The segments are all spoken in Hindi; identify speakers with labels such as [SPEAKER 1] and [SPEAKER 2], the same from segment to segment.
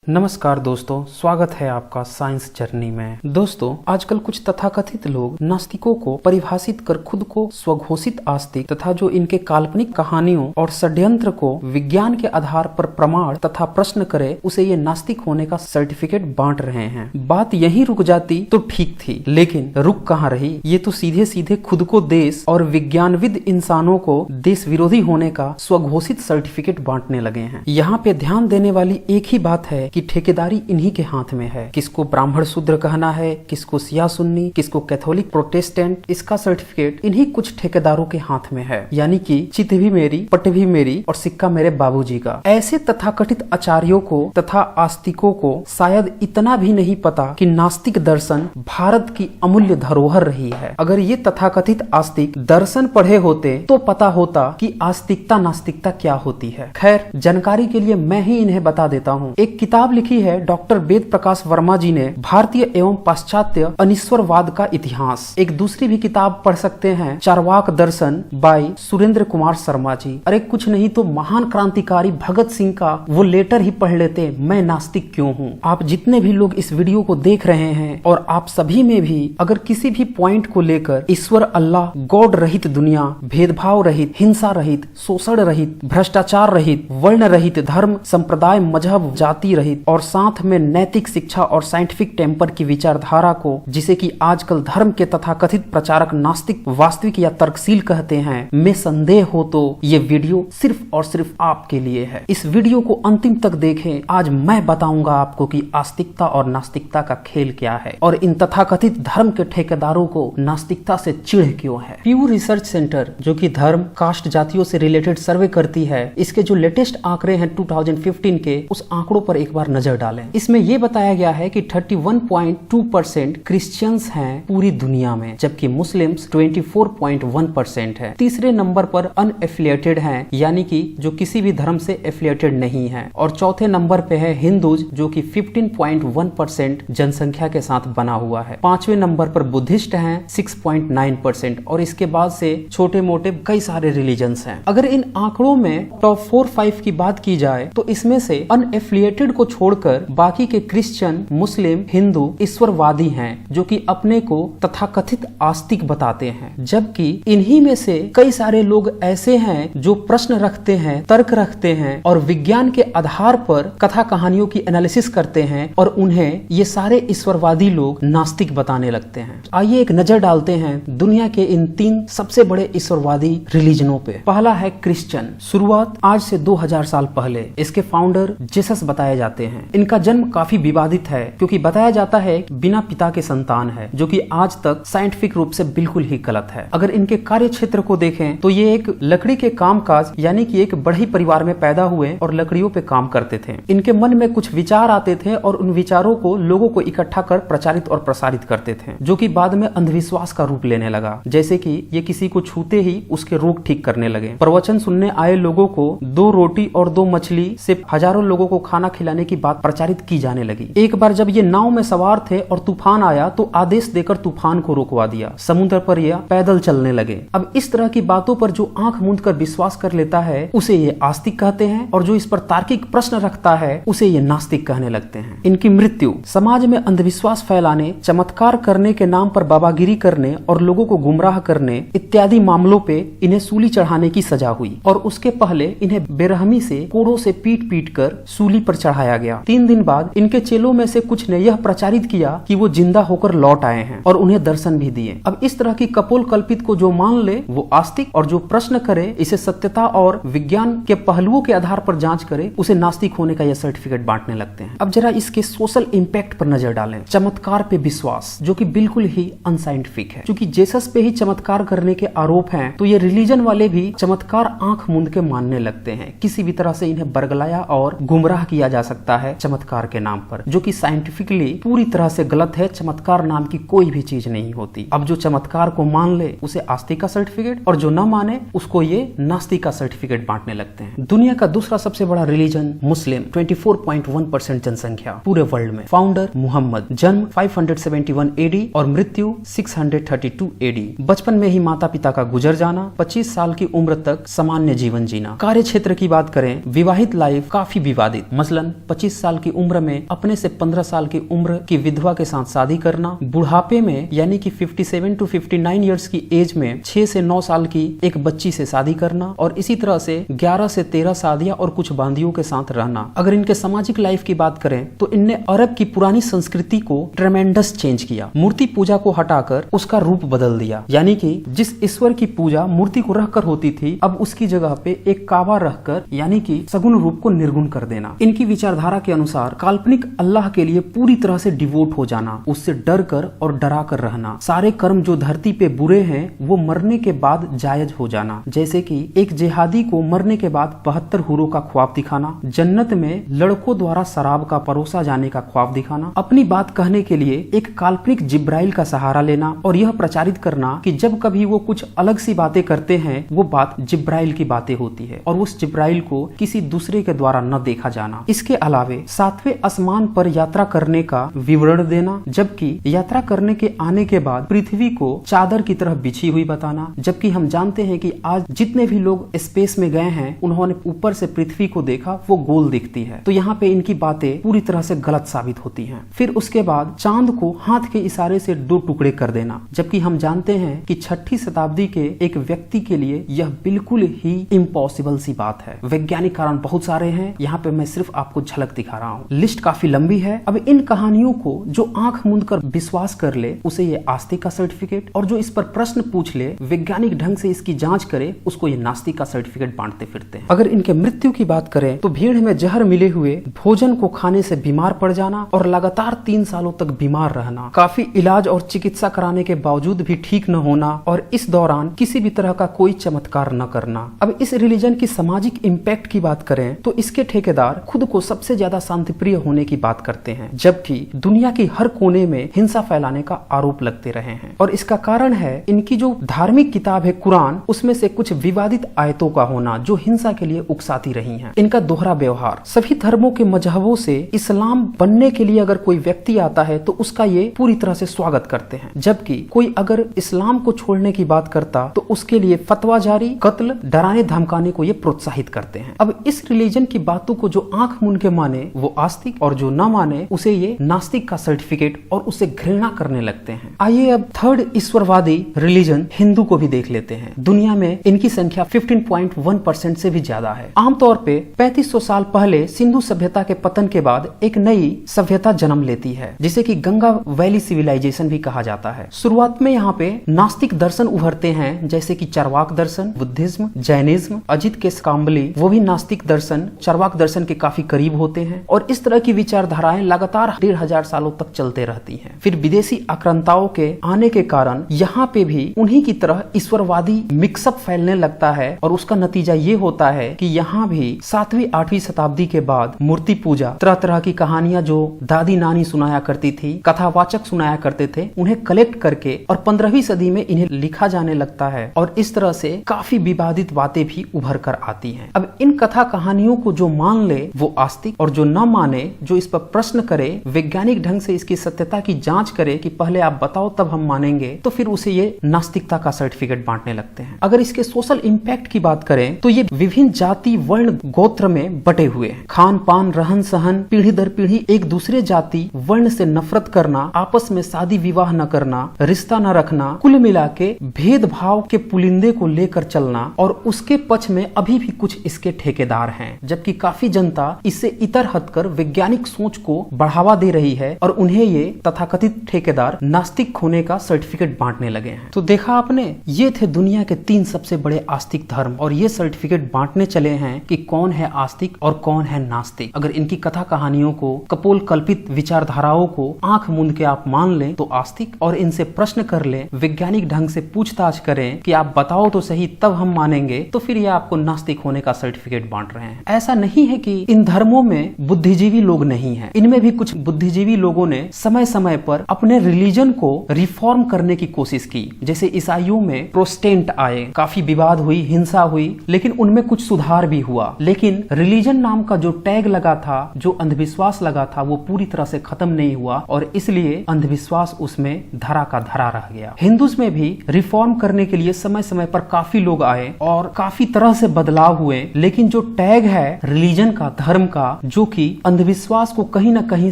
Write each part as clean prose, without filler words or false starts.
[SPEAKER 1] नमस्कार दोस्तों, स्वागत है आपका साइंस जर्नी में। दोस्तों, आजकल कुछ तथाकथित लोग नास्तिकों को परिभाषित कर खुद को स्वघोषित आस्तिक तथा जो इनके काल्पनिक कहानियों और षड्यंत्र को विज्ञान के आधार पर प्रमाण तथा प्रश्न करे उसे ये नास्तिक होने का सर्टिफिकेट बांट रहे हैं। बात यहीं रुक जाती तो ठीक थी, लेकिन रुक कहाँ रही। ये तो सीधे सीधे खुद को देश और विज्ञानविद इंसानों को देश विरोधी होने का स्वघोषित सर्टिफिकेट बांटने लगे हैं। यहाँ पे ध्यान देने वाली एक ही बात है कि ठेकेदारी इन्हीं के हाथ में है। किसको ब्राह्मण शूद्र कहना है, किसको शिया सुन्नी, किसको कैथोलिक प्रोटेस्टेंट, इसका सर्टिफिकेट इन्हीं कुछ ठेकेदारों के हाथ में है। यानी कि चित भी मेरी, पट भी मेरी और सिक्का मेरे बाबूजी का। ऐसे तथाकथित आचार्यों को तथा आस्तिकों को शायद इतना भी नहीं पता कि नास्तिक दर्शन भारत की अमूल्य धरोहर रही है। अगर ये तथाकथित आस्तिक दर्शन पढ़े होते तो पता होता कि आस्तिकता नास्तिकता क्या होती है। खैर, जानकारी के लिए मैं ही इन्हें बता देता हूँ। एक किताब लिखी है डॉक्टर वेद प्रकाश वर्मा जी ने, भारतीय एवं पाश्चात्य अनिश्वरवाद का इतिहास। एक दूसरी भी किताब पढ़ सकते हैं, चारवाक दर्शन बाय सुरेंद्र कुमार शर्मा जी। अरे कुछ नहीं तो महान क्रांतिकारी भगत सिंह का वो लेटर ही पढ़ लेते, मैं नास्तिक क्यों हूँ। आप जितने भी लोग इस वीडियो को देख रहे हैं और आप सभी में भी अगर किसी भी पॉइंट को लेकर ईश्वर, अल्लाह, गॉड रहित दुनिया, भेदभाव रहित, हिंसा रहित, शोषण रहित, भ्रष्टाचार रहित, वर्ण रहित, धर्म संप्रदाय मजहब जाति रहित और साथ में नैतिक शिक्षा और साइंटिफिक टेम्पर की विचारधारा को, जिसे कि आजकल धर्म के तथाकथित प्रचारक नास्तिक, वास्तविक या तर्कशील कहते हैं, में संदेह हो तो ये वीडियो सिर्फ और सिर्फ आपके लिए है। इस वीडियो को अंतिम तक देखें। आज मैं बताऊंगा आपको कि आस्तिकता और नास्तिकता का खेल क्या है और इन तथाकथित धर्म के ठेकेदारों को नास्तिकता से चिढ़ क्यों है। प्यू रिसर्च सेंटर, जो कि धर्म, कास्ट, जातियों से रिलेटेड सर्वे करती है, इसके जो लेटेस्ट आंकड़े हैं 2015 के, उस आंकड़ों पर एक बार नजर डालें। इसमें यह बताया गया है कि 31.2% क्रिश्चियंस हैं पूरी दुनिया में, जबकि मुस्लिम्स 24.1% है। तीसरे नंबर पर अनएफिलिएटेड हैं, यानी कि जो किसी भी धर्म से एफिलिएटेड नहीं है, और चौथे नंबर पे है हिंदूज, जो कि 15.1% जनसंख्या के साथ बना हुआ है। पांचवें नंबर पर बुद्धिस्ट हैं 6.9% और इसके बाद से छोटे मोटे कई सारे रिलीजन्स हैं। अगर इन आंकड़ों में टॉप 4-5 की बात की जाए तो इसमें से अनएफिलिएटेड को छोड़कर बाकी के क्रिश्चियन, मुस्लिम, हिंदू ईश्वरवादी हैं, जो कि अपने को तथाकथित आस्तिक बताते हैं। जबकि इन्हीं में से कई सारे लोग ऐसे हैं जो प्रश्न रखते हैं, तर्क रखते हैं और विज्ञान के आधार पर कथा कहानियों की एनालिसिस करते हैं और उन्हें ये सारे ईश्वरवादी लोग नास्तिक बताने लगते हैं। आइए एक नजर डालते हैं दुनिया के इन 3 सबसे बड़े ईश्वरवादी रिलीजनों पे। पहला है क्रिश्चियन। शुरुआत आज से 2000 साल पहले इसके फाउंडर जीसस बताए जाते हैं। इनका जन्म काफी विवादित है, क्योंकि बताया जाता है बिना पिता के संतान है, जो कि आज तक साइंटिफिक रूप से बिल्कुल ही गलत है। अगर इनके कार्य क्षेत्र को देखें तो ये एक लकड़ी के कामकाज, यानी कि एक बड़े परिवार में पैदा हुए और लकड़ियों पे काम करते थे। इनके मन में कुछ विचार आते थे और उन विचारों को लोगों को इकट्ठा कर प्रचारित और प्रसारित करते थे, जो कि बाद में अंधविश्वास का रूप लेने लगा। जैसे कि ये किसी को छूते ही उसके रोग ठीक करने लगे। प्रवचन सुनने आए लोगों को 2 रोटी और 2 मछली से हजारों लोगों को खाना खिलाने की बात प्रचारित की जाने लगी। एक बार जब ये नाव में सवार थे और तूफान आया तो आदेश देकर तूफान को रोकवा दिया। समुद्र पर ये पैदल चलने लगे। अब इस तरह की बातों पर जो आंख मूंद कर विश्वास कर लेता है उसे ये आस्तिक कहते हैं, और जो इस पर तार्किक प्रश्न रखता है उसे ये नास्तिक कहने लगते हैं। इनकी मृत्यु समाज में अंधविश्वास फैलाने, चमत्कार करने के नाम पर बाबागिरी करने और लोगों को गुमराह करने इत्यादि मामलों पे इन्हें सूली चढ़ाने की सजा हुई, और उसके पहले इन्हें बेरहमी से कोड़ों से पीट पीट कर सूली पर चढ़ाया गया। 3 दिन बाद इनके चेलों में से कुछ ने यह प्रचारित किया कि वो जिंदा होकर लौट आए हैं और उन्हें दर्शन भी दिए। अब इस तरह की कपोल कल्पित को जो मान ले वो आस्तिक, और जो प्रश्न करे, इसे सत्यता और विज्ञान के पहलुओं के आधार पर जांच करे, उसे नास्तिक होने का यह सर्टिफिकेट बांटने लगते हैं। अब जरा इसके सोशल इंपैक्ट पर नजर डालें। चमत्कार पे विश्वास, जो कि बिल्कुल ही अनसाइंटिफिक है। क्योंकि जीसस पे ही चमत्कार करने के आरोप हैं, तो ये रिलीजन वाले भी चमत्कार आंख मूंद के मानने लगते हैं। किसी भी तरह से इन्हें बरगलाया और गुमराह किया जा सकता है चमत्कार के नाम पर, जो कि साइंटिफिकली पूरी तरह से गलत है। चमत्कार नाम की कोई भी चीज नहीं होती। अब जो चमत्कार को मान ले उसे आस्तिक का सर्टिफिकेट, और जो न माने उसको ये नास्तिक का सर्टिफिकेट बांटने लगते हैं। दुनिया का दूसरा सबसे बड़ा रिलीजन मुस्लिम, 24.1% जनसंख्या पूरे वर्ल्ड में। फाउंडर मुहम्मद, जन्म 571 AD और मृत्यु 632 AD। बचपन में ही माता पिता का गुजर जाना, 25 साल की उम्र तक सामान्य जीवन जीना। कार्य क्षेत्र की बात करें, विवाहित लाइफ काफी विवादित, मसलन 25 साल की उम्र में अपने से 15 साल की उम्र की विधवा के साथ शादी करना, बुढ़ापे में यानी कि 57 to 59 इयर्स की एज में 6 से 9 साल की एक बच्ची से शादी करना और इसी तरह से 11 से 13 शादियां और कुछ बांदियों के साथ रहना। अगर इनके सामाजिक लाइफ की बात करें तो इनने अरब की पुरानी संस्कृति को ट्रेमेंडस चेंज किया। मूर्ति पूजा को हटाकर उसका रूप बदल दिया, यानी कि जिस ईश्वर की पूजा मूर्ति को रखकर होती थी अब उसकी जगह पे एक काबा रखकर यानी कि सगुण रूप को निर्गुण कर देना। इनकी विचारधारा के अनुसार काल्पनिक अल्लाह के लिए पूरी तरह से डिवोट हो जाना, उससे डर कर और डरा कर रहना, सारे कर्म जो धरती पे बुरे हैं वो मरने के बाद जायज हो जाना, जैसे कि एक जिहादी को मरने के बाद 72 हुरों का ख्वाब दिखाना, जन्नत में लड़कों द्वारा शराब का परोसा जाने का ख्वाब दिखाना, अपनी बात कहने के लिए एक काल्पनिक जिब्राइल का सहारा लेना और यह प्रचारित करना कि जब कभी वो कुछ अलग सी बातें करते हैं वो बात जिब्राइल की बातें होती है और उस जिब्राइल को किसी दूसरे के द्वारा न देखा जाना। इसके अलावे 7वें आसमान पर यात्रा करने का विवरण देना, जबकि यात्रा करने के आने के बाद पृथ्वी को चादर की तरह बिछी हुई बताना, जबकि हम जानते हैं कि आज जितने भी लोग स्पेस में गए हैं उन्होंने ऊपर से पृथ्वी को देखा वो गोल दिखती है। तो यहाँ पे इनकी बातें पूरी तरह से गलत साबित होती हैं। फिर उसके बाद चांद को हाथ के इशारे से 2 टुकड़े कर देना, जबकि हम जानते हैं कि 6ठी शताब्दी के एक व्यक्ति के लिए यह बिल्कुल ही इम्पॉसिबल सी बात है। वैज्ञानिक कारण बहुत सारे हैं, यहाँ पे मैं सिर्फ आपको झलक दिखा रहा हूँ। लिस्ट काफी लंबी है। अब इन कहानियों को जो आंख मूंद कर विश्वास कर ले उसे ये आस्तिक का सर्टिफिकेट, और जो इस पर प्रश्न पूछ ले वैज्ञानिक ढंग से इसकी जांच करे उसको ये नास्तिक का सर्टिफिकेट बांटते फिरते हैं। अगर इनके मृत्यु की बात करें तो भीड़ में जहर मिले हुए भोजन को खाने से बीमार पड़ जाना और लगातार 3 सालों तक बीमार रहना, काफी इलाज और चिकित्सा कराने के बावजूद भी ठीक न होना और इस दौरान किसी भी तरह का कोई चमत्कार न करना। अब इस रिलीजन की सामाजिक इम्पैक्ट की बात करें तो इसके ठेकेदार खुद को सबसे ज्यादा शांतिप्रिय होने की बात करते हैं, जबकि दुनिया की हर कोने में हिंसा फैलाने का आरोप लगते रहे हैं। और इसका कारण है इनकी जो धार्मिक किताब है कुरान, उसमें से कुछ विवादित आयतों का होना जो हिंसा के लिए उकसाती रही हैं। इनका दोहरा व्यवहार, सभी धर्मों के मजहबों से इस्लाम बनने के लिए अगर कोई व्यक्ति आता है तो उसका ये पूरी तरह से स्वागत करते हैं, जबकि कोई अगर इस्लाम को छोड़ने की बात करता तो उसके लिए फतवा जारी, कत्ल, डराने धमकाने को ये प्रोत्साहित करते हैं। अब इस रिलीजन की बातों को जो आंख मूंद के माने वो आस्तिक और जो न माने उसे ये नास्तिक का सर्टिफिकेट और उसे घृणा करने लगते हैं। आइए अब थर्ड ईश्वरवादी रिलीजन हिंदू को भी देख लेते हैं। दुनिया में इनकी संख्या 15.1% से भी ज्यादा है। आमतौर पे 3500 साल पहले सिंधु सभ्यता के पतन के बाद एक नई सभ्यता जन्म लेती है जिसे कि गंगा वैली सिविलाइजेशन भी कहा जाता है। शुरुआत में यहाँ पे नास्तिक दर्शन उभरते हैं जैसे कि चार्वाक दर्शन, बुद्धिज्म, जैनिज्म, अजित के काम्बली वो भी नास्तिक दर्शन चार्वाक दर्शन के काफी करीब होते हैं और इस तरह की विचारधाराएं लगातार 1500 सालों तक चलते रहती हैं। फिर विदेशी आक्रांताओं के आने के कारण यहाँ पे भी उन्हीं की तरह ईश्वरवादी मिक्सअप फैलने लगता है और उसका नतीजा ये होता है कि यहाँ भी 7वीं 8वीं शताब्दी के बाद मूर्ति पूजा, तरह तरह की कहानियां जो दादी नानी सुनाया करती थी, कथावाचक सुनाया करते थे, उन्हें कलेक्ट करके और 15वीं सदी में इन्हें लिखा जाने लगता है और इस तरह से काफी विवादित बातें भी उभर कर आती हैं। अब इन कथा कहानियों को जो मान ले वो आस्तिक और जो न माने, जो इस पर प्रश्न करे, वैज्ञानिक ढंग से इसकी सत्यता की जांच करे कि पहले आप बताओ तब हम मानेंगे, तो फिर उसे ये नास्तिकता का सर्टिफिकेट बांटने लगते हैं। अगर इसके सोशल इम्पैक्ट की बात करें तो ये विभिन्न जाति, वर्ण, गोत्र में बटे हुए हैं। खान पान, रहन सहन, पीढ़ी दर पीढ़ी एक दूसरे जाति वर्ण से नफरत करना, आपस में शादी विवाह न करना, रिश्ता न रखना, कुल मिला के भेदभाव के पुलिंदे को लेकर चलना और उसके पक्ष में अभी भी कुछ इसके ठेकेदार हैं, जबकि काफी जनता इससे इतर हटकर वैज्ञानिक सोच को बढ़ावा दे रही है और उन्हें ये तथाकथित ठेकेदार नास्तिक होने का सर्टिफिकेट बांटने लगे हैं। तो देखा आपने, ये थे दुनिया के 3 सबसे बड़े आस्तिक धर्म और ये सर्टिफिकेट बांटने चले हैं कि कौन है आस्तिक और कौन है नास्तिक। अगर इनकी कथा कहानियों को, कपोल कल्पित विचारधाराओं को आंख मूंद के आप मान लें तो आस्तिक, और इनसे प्रश्न कर लें, वैज्ञानिक ढंग से पूछताछ करें कि आप बताओ तो सही तब हम मानेंगे, तो फिर ये आपको नास्तिक होने का सर्टिफिकेट बांट रहे हैं। ऐसा नहीं है कि इन धर्मों में बुद्धिजीवी लोग नहीं हैं, इनमें भी कुछ बुद्धिजीवी लोगों ने समय समय पर अपने रिलीजन को रिफॉर्म करने की कोशिश की। जैसे ईसाइयों में प्रोटेस्टेंट आए, काफी विवाद हुई, हिंसा हुई, लेकिन उनमें कुछ सुधार भी हुआ। लेकिन रिलीजन नाम का जो टैग लगा था, जो अंधविश्वास लगा था, वो पूरी तरह से खत्म नहीं हुआ और इसलिए अंधविश्वास उसमें धरा का धरा रह गया। हिंदुज़ में भी रिफॉर्म करने के लिए समय समय पर काफी लोग आए और काफी तरह से बदलाव हुए, लेकिन जो टैग है रिलीजन का, धर्म का, जो कि अंधविश्वास को कहीं न कहीं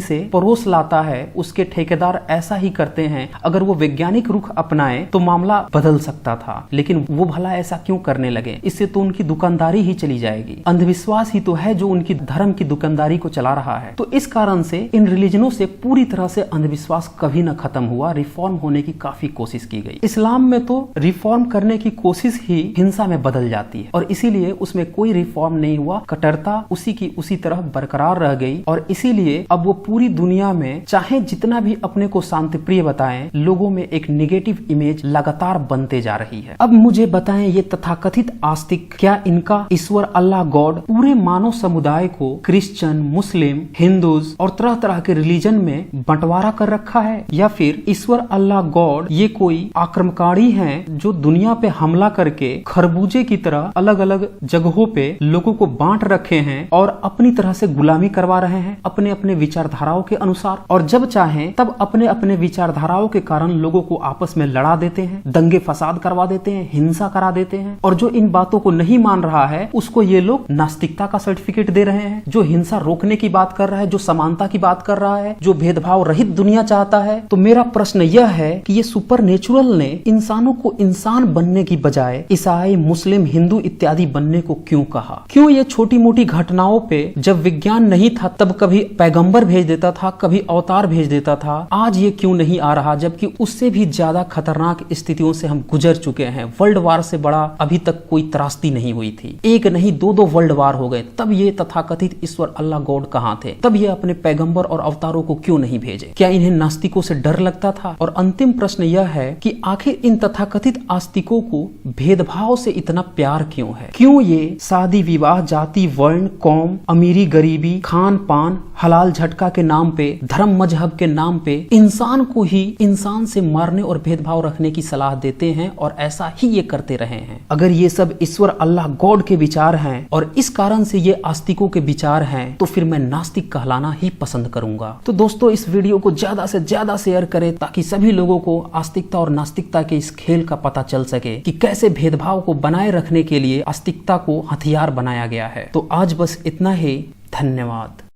[SPEAKER 1] से परोस लाता है, उसके ठेकेदार ऐसा ही करते हैं। अगर वो वैज्ञानिक रुख अपनाए तो मामला बदल सकता था, लेकिन वो भला ऐसा क्यों करने लगे? इससे तो उनकी दुकानदारी ही चली जाएगी। अंधविश्वास ही तो है जो उनकी धर्म की दुकानदारी को चला रहा है। तो इस कारण से इन रिलीजनों से पूरी तरह से अंधविश्वास कभी न खत्म हुआ। रिफॉर्म होने की काफी कोशिश की गई। इस्लाम में तो रिफॉर्म करने की कोशिश ही हिंसा में बदल जाती है और इसीलिए उसमें कोई रिफॉर्म नहीं हुआ। कट्टरता उसी की उसी तरह बरकरार रह गई और इसीलिए अब वो पूरी दुनिया में चाहे जितना भी अपने को शांतिप्रिय बताएं, लोगों में एक नेगेटिव इमेज लगातार बनते जा रही है। अब मुझे बताएं, ये तथाकथित आस्तिक, क्या इनका ईश्वर अल्लाह गॉड पूरे मानव समुदाय को क्रिश्चियन, मुस्लिम, हिंदूज और तरह तरह के रिलीजन में बंटवारा कर रखा है, या फिर ईश्वर अल्लाह गॉड ये कोई आक्रमणकारी हैं जो दुनिया पे हमला करके खरबूजे की तरह अलग अलग जगहों पे लोगों को बांट रखे हैं और अपनी तरह से गुलामी करवा रहे हैं अपने अपने विचारधाराओं के अनुसार, और जब चाहें तब अपने अपने विचारधाराओं के कारण लोगों को आपस में लड़ा देते हैं, दंगे फसाद करवा देते हैं, हिंसा करा देते हैं। और जो इन बातों को नहीं मान रहा है उसको ये लोग नास्तिकता का सर्टिफिकेट दे रहे हैं। जो हिंसा रोकने की बात कर रहा है, जो समानता की बात कर रहा है, जो भेदभाव रहित दुनिया चाहता है। तो मेरा प्रश्न यह है कि ये सुपरनेचुरल ने इंसानों को इंसान बनने की बजाय ईसाई, मुस्लिम, हिंदू इत्यादि बनने को क्यों कहा? क्यों ये छोटी मोटी घटनाओं पे जब विज्ञान नहीं था तब कभी पैगंबर भेज देता था, कभी अवतार भेज देता था, आज ये क्यों नहीं आ रहा? जबकि उससे भी ज्यादा खतरनाक स्थितियों से हम गुजर चुके हैं। वर्ल्ड वार से बड़ा अभी तक कोई त्रासदी नहीं हुई थी। एक नहीं दो वर्ल्ड वार हो गए, तब ये तथाकथित ईश्वर अल्लाह गॉड कहाँ थे? तब ये अपने पैगंबर और अवतारों को क्यों नहीं भेजे? क्या इन्हें नास्तिकों से डर लगता था? और अंतिम प्रश्न यह है कि आखिर इन तथाकथित आस्तिकों को भेदभाव से इतना प्यार क्यों है? क्यों ये शादी विवाह, जाति, वर्ण, कौम, अमीरी, गरीबी, खान पान, हलाल झटका के नाम पे, धर्म मजहब के नाम पे इंसान को ही इंसान से मारने और भेदभाव रखने की सलाह देते हैं और ऐसा ही ये करते रहे हैं? अगर ये सब ईश्वर अल्लाह गॉड के विचार हैं और इस कारण से ये आस्तिकों के विचार हैं, तो फिर मैं नास्तिक कहलाना ही पसंद करूंगा। तो दोस्तों, इस वीडियो को ज्यादा से ज्यादा शेयर करें ताकि सभी लोगों को आस्तिकता और नास्तिकता के इस खेल का पता चल सके कि कैसे भेदभाव को बनाए रखने के लिए आस्तिकता को हथियार बनाया गया है। तो आज बस इतना ही। धन्यवाद।